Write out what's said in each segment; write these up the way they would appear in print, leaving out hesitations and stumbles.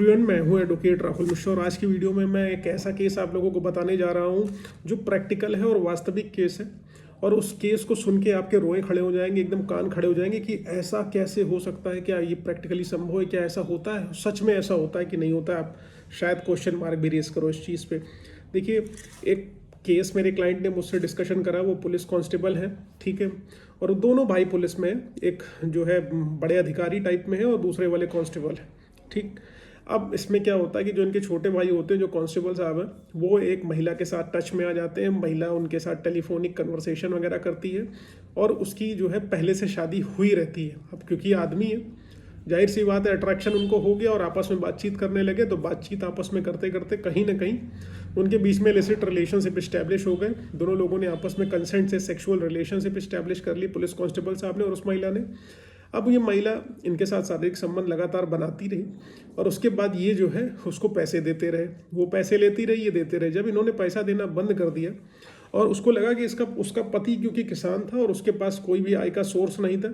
Everyone, मैं हूं advocate Rahul Mishra और आज की वीडियो में मैं एक ऐसा केस आप लोगों को बताने जा रहा हूं जो प्रैक्टिकल है और वास्तविक केस है। और उस केस को सुन के आपके रोए खड़े हो जाएंगे, एकदम कान खड़े हो जाएंगे कि ऐसा कैसे हो सकता है, क्या ये प्रैक्टिकली संभव है, क्या ऐसा होता है, सच में ऐसा होता है कि नहीं होता है। आप शायद क्वेश्चन मार्क भी रेस करो इस चीज़ पे। देखिए, एक केस मेरे क्लाइंट ने मुझसे डिस्कशन करा, वो पुलिस कांस्टेबल है, ठीक है, और दोनों भाई पुलिस में, एक जो है बड़े अधिकारी टाइप में है और दूसरे वाले कांस्टेबल है, ठीक। अब इसमें क्या होता है कि जो इनके छोटे भाई होते हैं, जो कांस्टेबल साहब हैं, वो एक महिला के साथ टच में आ जाते हैं। महिला उनके साथ टेलीफोनिक कन्वर्सेशन वगैरह करती है और उसकी जो है पहले से शादी हुई रहती है। अब क्योंकि आदमी है, जाहिर सी बात है, अट्रैक्शन उनको हो गया और आपस में बातचीत करने लगे। तो बातचीत आपस में करते करते कहीं ना कहीं उनके बीच में इलिसिट रिलेशनशिप इस्टेब्लिश हो गए। दोनों लोगों ने आपस में कंसेंट से सेक्सुअल रिलेशनशिप इस्टेब्लिश कर ली, पुलिस कांस्टेबल साहब ने और उस महिला ने। अब ये महिला इनके साथ शारीरिक संबंध लगातार बनाती रही और उसके बाद ये जो है उसको पैसे देते रहे, वो पैसे लेती रही, ये देते रहे। जब इन्होंने पैसा देना बंद कर दिया और उसको लगा कि उसका पति क्योंकि किसान था और उसके पास कोई भी आय का सोर्स नहीं था,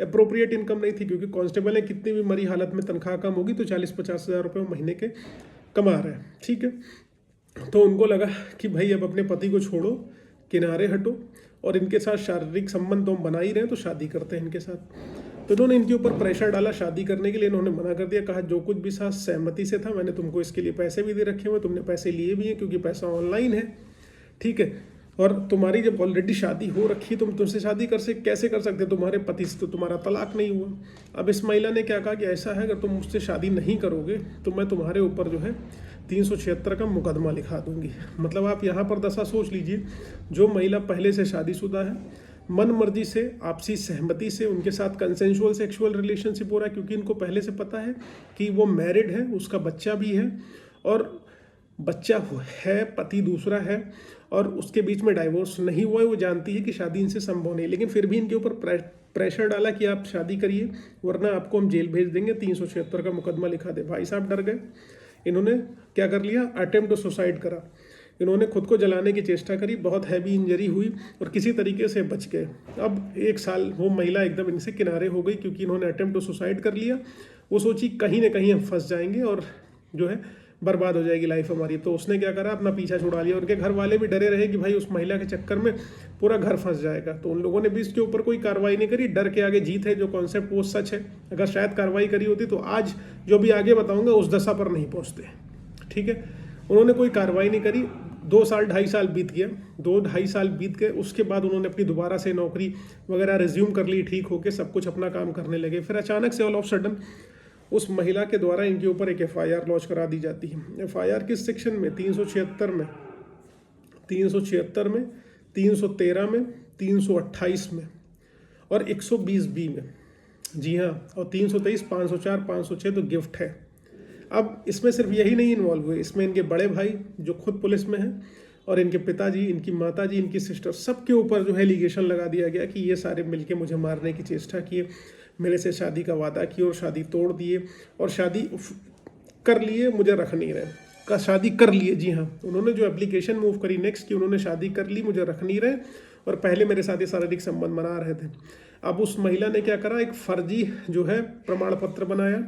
अप्रोप्रिएट इनकम नहीं थी, क्योंकि कांस्टेबल है, कितनी भी मरी हालत में तनख्वाह कम होगी तो 40-50 हज़ार रुपये महीने के कमा रहे हैं, ठीक है। तो उनको लगा कि भाई अब अपने पति को छोड़ो, किनारे हटो और इनके साथ शारीरिक संबंध तो हम बना ही रहे हैं, तो शादी करते हैं इनके साथ। तो इन्होंने इनके ऊपर प्रेशर डाला शादी करने के लिए। इन्होंने मना कर दिया, कहा जो कुछ भी साथ सहमति से था, मैंने तुमको इसके लिए पैसे भी दे रखे हुए, तुमने पैसे लिए भी हैं क्योंकि पैसा ऑनलाइन है, ठीक है, और तुम्हारी जब ऑलरेडी शादी हो रखी, तुम तुमसे शादी कैसे कर सकते, तुम्हारे पति से तो तुम्हारा तलाक नहीं हुआ। अब इस महिला ने क्या कहा कि ऐसा है, अगर तुम मुझसे शादी नहीं करोगे तो मैं तुम्हारे ऊपर जो है 376 का मुकदमा लिखा दूंगी। मतलब आप यहाँ पर दशा सोच लीजिए, जो महिला पहले से शादीशुदा है, मन मर्जी से, आपसी सहमति से उनके साथ कंसेंशुअल सेक्सुअल रिलेशनशिप हो रहा है, क्योंकि इनको पहले से पता है कि वो मैरिड है, उसका बच्चा भी है और बच्चा है, पति दूसरा है और उसके बीच में डाइवोर्स नहीं हुआ है, वो जानती है कि शादी इनसे संभव नहीं, लेकिन फिर भी इनके ऊपर प्रेशर डाला कि आप शादी करिए वरना आपको हम जेल भेज देंगे, 376 का मुकदमा लिखा दे। भाई साहब डर गए। इन्होंने क्या कर लिया, अटेम्प्ट टू सुसाइड करा। इन्होंने खुद को जलाने की चेष्टा करी, बहुत हैवी इंजरी हुई और किसी तरीके से बच गए। अब 1 साल वो महिला एकदम इनसे किनारे हो गई, क्योंकि इन्होंने अटेम्प्ट टू सुसाइड कर लिया। वो सोची कहीं ना कहीं हम फंस जाएंगे और जो है बर्बाद हो जाएगी लाइफ हमारी। तो उसने क्या करा, अपना पीछा छुड़ा लिया। उनके घर वाले भी डरे रहे कि भाई उस महिला के चक्कर में पूरा घर फंस जाएगा, तो उन लोगों ने भी इसके ऊपर कोई कार्रवाई नहीं करी। डर के आगे जीत है, जो कॉन्सेप्ट वो सच है। अगर शायद कार्रवाई करी होती तो आज जो भी आगे बताऊंगा उस दशा पर नहीं पहुंचते, ठीक है। उन्होंने कोई कार्रवाई नहीं करी। 2-2.5 साल बीत गया, 2-2.5 साल बीत गए। उसके बाद उन्होंने अपनी दोबारा से नौकरी वगैरह रिज्यूम कर ली, ठीक होके सब कुछ अपना काम करने लगे। फिर अचानक से ऑल ऑफ सडन उस महिला के द्वारा इनके ऊपर एक FIR लॉन्च करा दी जाती है। FIR किस सेक्शन में, 376 में, 376 में, 313 में, 328 में और 120B में, जी हाँ, और 323, 504, 506 तो गिफ्ट है। अब इसमें सिर्फ यही नहीं इन्वॉल्व हुए, इसमें इनके बड़े भाई जो खुद पुलिस में हैं और इनके पिताजी, इनकी माताजी, इनकी सिस्टर, सबके ऊपर जो है एलिगेशन लगा दिया गया कि ये सारे मिलके मुझे मारने की चेष्टा किए, मेरे से शादी का वादा किए और शादी तोड़ दिए और शादी कर लिए, मुझे रख नहीं रहे। का शादी कर लिए, जी हाँ, उन्होंने जो एप्लीकेशन मूव करी नेक्स्ट की, उन्होंने शादी कर ली, मुझे रख नहीं रहे और पहले मेरे साथ ये शारीरिक संबंध बना रहे थे। अब उस महिला ने क्या करा, एक फर्जी जो है प्रमाण पत्र बनाया।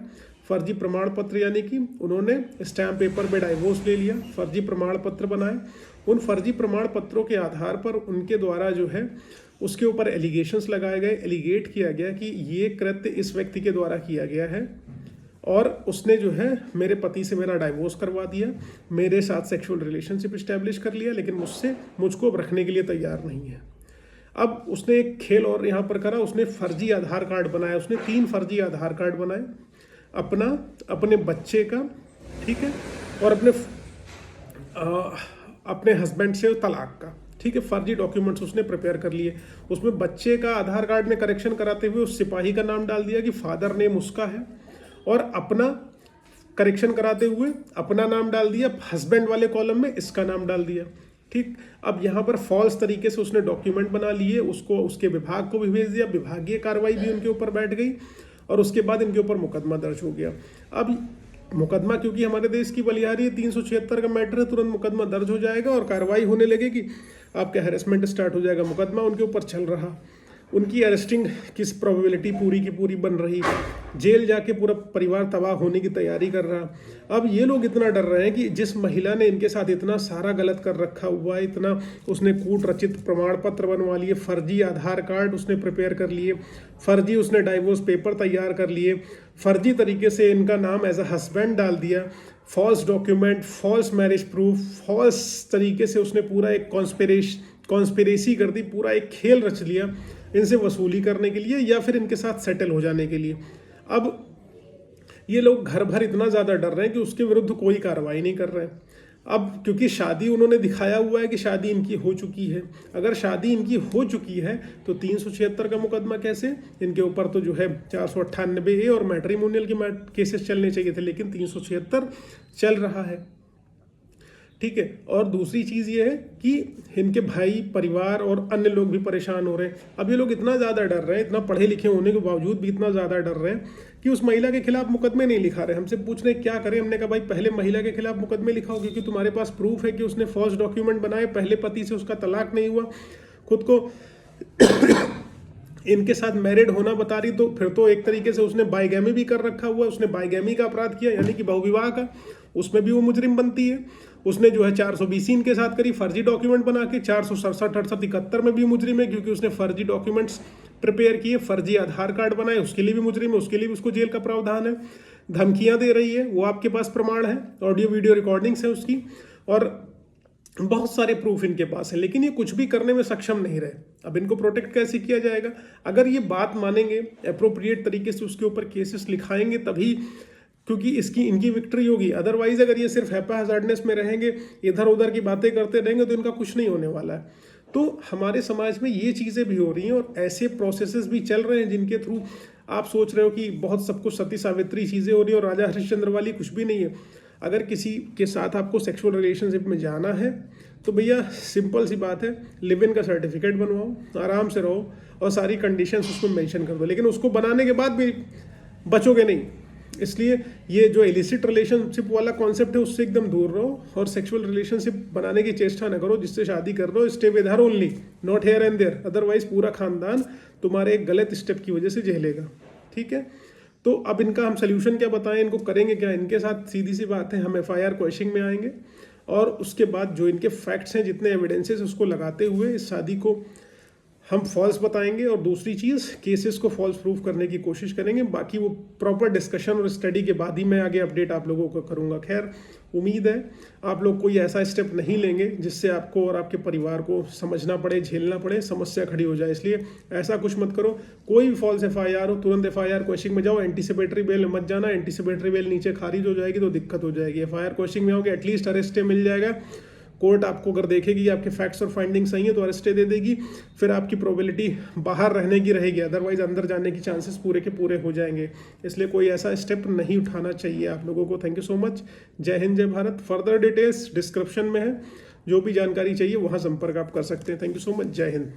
फर्जी प्रमाण पत्र यानी कि उन्होंने स्टैम्प पेपर पे डाइवोर्स ले लिया, फर्जी प्रमाण पत्र बनाए। उन फर्जी प्रमाण पत्रों के आधार पर उनके द्वारा जो है उसके ऊपर एलिगेशंस लगाए गए। एलिगेट किया गया कि ये कृत्य इस व्यक्ति के द्वारा किया गया है और उसने जो है मेरे पति से मेरा डाइवोर्स करवा दिया, मेरे साथ सेक्सुअल रिलेशनशिप इस्टेब्लिश कर लिया, लेकिन मुझको अब रखने के लिए तैयार नहीं है। अब उसने एक खेल और यहाँ पर करा, उसने फर्जी आधार कार्ड बनाया। उसने 3 फर्जी आधार कार्ड बनाए, अपना, अपने बच्चे का, ठीक है, और अपने हस्बैंड से तलाक का, ठीक है। फर्जी डॉक्यूमेंट्स उसने प्रिपेयर कर लिए। उसमें बच्चे का आधार कार्ड में करेक्शन कराते हुए उस सिपाही का नाम डाल दिया कि फादर नेम उसका है, और अपना करेक्शन कराते हुए अपना नाम डाल दिया, हस्बैंड वाले कॉलम में इसका नाम डाल दिया, ठीक। अब यहाँ पर फॉल्स तरीके से उसने डॉक्यूमेंट बना लिए, उसको उसके विभाग को भी भेज दिया, विभागीय कार्रवाई भी उनके ऊपर बैठ गई और उसके बाद इनके ऊपर मुकदमा दर्ज हो गया। अब मुकदमा क्योंकि हमारे देश की बलिहारी है, 376 का मैटर है, तुरंत मुकदमा दर्ज हो जाएगा और कार्रवाई होने लगेगी, आपका हैरेसमेंट स्टार्ट हो जाएगा। मुकदमा उनके ऊपर चल रहा, उनकी अरेस्टिंग किस प्रोबेबिलिटी पूरी की पूरी बन रही, जेल जाके पूरा परिवार तबाह होने की तैयारी कर रहा। अब ये लोग इतना डर रहे हैं कि जिस महिला ने इनके साथ इतना सारा गलत कर रखा हुआ है, इतना उसने कूट रचित प्रमाण पत्र बनवा लिए, फर्जी आधार कार्ड उसने प्रिपेयर कर लिए, फर्जी उसने डाइवोर्स पेपर तैयार कर लिए, फर्जी तरीके से इनका नाम एज अ हस्बैंड डाल दिया, false document, false marriage proof, false तरीके से उसने पूरा एक कॉन्स्पिरेसी कर दी, पूरा एक खेल रच लिया इनसे वसूली करने के लिए या फिर इनके साथ सेटल हो जाने के लिए। अब ये लोग घर भर इतना ज़्यादा डर रहे हैं कि उसके विरुद्ध कोई कार्रवाई नहीं कर रहे हैं। अब क्योंकि शादी उन्होंने दिखाया हुआ है कि शादी इनकी हो चुकी है, अगर शादी इनकी हो चुकी है तो 376 का मुकदमा कैसे, इनके ऊपर तो जो है 498A और मैट्रिमोनियल के केसेस चलने चाहिए थे, लेकिन 376 चल रहा है। ठीक है। और दूसरी चीज़ ये है कि इनके भाई, परिवार और अन्य लोग भी परेशान हो रहे हैं। अब ये लोग इतना ज़्यादा डर रहे हैं, इतना पढ़े लिखे होने के बावजूद भी इतना ज़्यादा डर रहे हैं कि उस महिला के खिलाफ मुकदमे नहीं लिखा रहे। हमसे पूछ रहे क्या करें, हमने कहा भाई पहले महिला के खिलाफ मुकदमे लिखाओ, क्योंकि तुम्हारे पास प्रूफ है कि उसने फॉल्स डॉक्यूमेंट बनाए, पहले पति से उसका तलाक नहीं हुआ, खुद को इनके साथ मैरिड होना बता रही, तो फिर तो एक तरीके से उसने बाइगैमी भी कर रखा हुआ है, उसने बाइगैमी का अपराध किया यानी कि बहुविवाह का, उसमें भी वो मुजरिम बनती है। उसने जो है 420 इनके साथ करी, फर्जी डॉक्यूमेंट बना के, 467, 68, 71 में भी मुजरिम है क्योंकि उसने फर्जी डॉक्यूमेंट्स प्रिपेयर किए, फर्जी आधार कार्ड बनाए, उसके लिए भी मुजरिम है, उसके लिए भी उसको जेल का प्रावधान है। धमकियां दे रही है, वो आपके पास प्रमाण है, ऑडियो वीडियो रिकॉर्डिंग्स है उसकी, और बहुत सारे प्रूफ इनके पास है, लेकिन ये कुछ भी करने में सक्षम नहीं रहे। अब इनको प्रोटेक्ट कैसे किया जाएगा? अगर ये बात मानेंगे, अप्रोप्रिएट तरीके से उसके ऊपर केसेस लिखाएंगे तभी, क्योंकि इनकी विक्ट्री होगी। अदरवाइज अगर ये सिर्फ हैप्पी-हैज़ार्डनेस में रहेंगे, इधर उधर की बातें करते रहेंगे, तो इनका कुछ नहीं होने वाला है। तो हमारे समाज में ये चीज़ें भी हो रही हैं और ऐसे प्रोसेसेस भी चल रहे हैं जिनके थ्रू आप सोच रहे हो कि बहुत सब कुछ सती सावित्री चीज़ें हो रही है और राजा हरिश्चंद्र वाली कुछ भी नहीं है। अगर किसी के साथ आपको सेक्सुअल रिलेशनशिप में जाना है तो भैया सिंपल सी बात है, लिव इन का सर्टिफिकेट बनवाओ, आराम से रहो और सारी कंडीशंस उसमें मेंशन कर दो, लेकिन उसको बनाने के बाद भी बचोगे नहीं। इसलिए ये जो इलिसिट रिलेशनशिप वाला कॉन्सेप्ट है उससे एकदम दूर रहो और सेक्सुअल रिलेशनशिप बनाने की चेष्टा न करो। जिससे शादी कर लो, stay with her only, not here and there, otherwise पूरा खानदान तुम्हारे एक गलत स्टेप की वजह से झेलेगा। ठीक है। तो अब इनका हम सोल्यूशन क्या बताएं, इनको करेंगे क्या? इनके साथ सीधी सी बात है, हम FIR क्वेश्चनिंग में आएंगे और उसके बाद जो इनके फैक्ट्स हैं, जितने एविडेंसेस, उसको लगाते हुए इस शादी को हम फॉल्स बताएंगे और दूसरी चीज़ केसेस को फॉल्स प्रूफ करने की कोशिश करेंगे। बाकी वो प्रॉपर डिस्कशन और स्टडी के बाद ही मैं आगे अपडेट आप लोगों को करूँगा। खैर, उम्मीद है आप लोग कोई ऐसा स्टेप नहीं लेंगे जिससे आपको और आपके परिवार को समझना पड़े, झेलना पड़े, समस्या खड़ी हो जाए। इसलिए ऐसा कुछ मत करो। कोई भी फॉल्स FIR हो, तुरंत FIR क्वेश्चनिंग में जाओ, एंटीसिपेटरी बेल मत जाना। एंटीसिपेटरी बेल नीचे खारिज हो जाएगी तो दिक्कत हो जाएगी। FIR क्वेश्चनिंग में आओगे, एटलीस्ट अरेस्ट मिल जाएगा। कोर्ट आपको अगर देखेगी आपके फैक्ट्स और फाइंडिंग सही है तो अरेस्ट दे देगी, फिर आपकी प्रोबेबिलिटी बाहर रहने की रहेगी, अदरवाइज अंदर जाने की चांसेस पूरे के पूरे हो जाएंगे। इसलिए कोई ऐसा स्टेप नहीं उठाना चाहिए आप लोगों को। Thank you so much. जय हिंद, जय भारत। फर्दर डिटेल्स डिस्क्रिप्शन में है, जो भी जानकारी चाहिए वहाँ संपर्क आप कर सकते हैं। Thank you so much. जय हिंद।